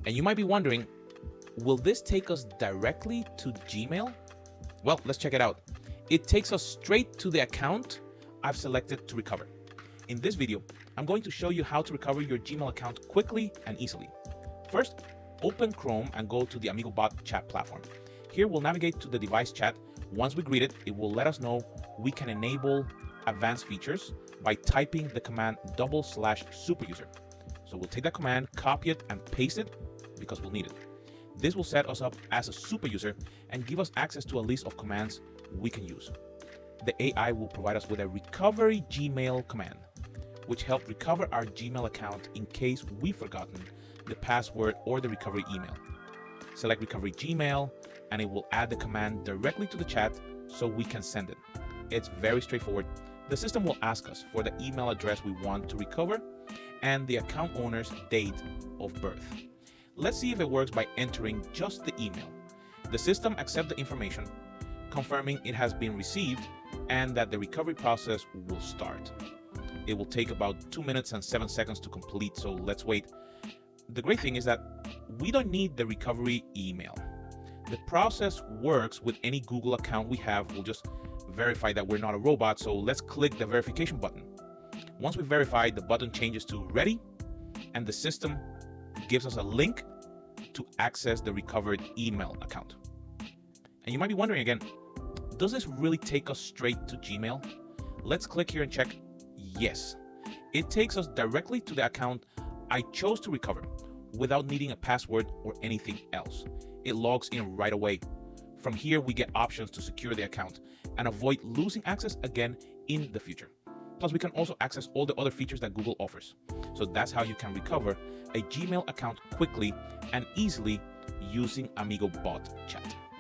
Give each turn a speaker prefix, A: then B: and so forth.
A: And you might be wondering, will this take us directly to Gmail? Well, let's check it out. It takes us straight to the account I've selected to recover. In this video, I'm going to show you how to recover your Gmail account quickly and easily. First, open Chrome and go to the AmigoBot chat platform. Here we'll navigate to the device chat. Once we greet it, it will let us know we can enable advanced features by typing the command /superuser. So we'll take that command, copy it, and paste it because we'll need it. This will set us up as a super user and give us access to a list of commands we can use. The AI will provide us with a recovery Gmail command, which helps recover our Gmail account in case we've forgotten the password or the recovery email. Select recovery Gmail and it will add the command directly to the chat so we can send it. It's very straightforward. The system will ask us for the email address we want to recover and the account owner's date of birth. Let's see if it works by entering just the email. The system accepts the information, confirming it has been received and that the recovery process will start. It will take about 2 minutes and 7 seconds to complete, so let's wait. The great thing is that we don't need the recovery email. The process works with any Google account we have. We'll just verify that we're not a robot, so let's click the verification button. Once we verify, the button changes to ready, and the system gives us a link to access the recovered email account. And you might be wondering again, does this really take us straight to Gmail? Let's click here and check. Yes, it takes us directly to the account I chose to recover without needing a password or anything else. It logs in right away. From here, we get options to secure the account and avoid losing access again in the future. Plus, we can also access all the other features that Google offers. So that's how you can recover a Gmail account quickly and easily using AmigoBot Chat.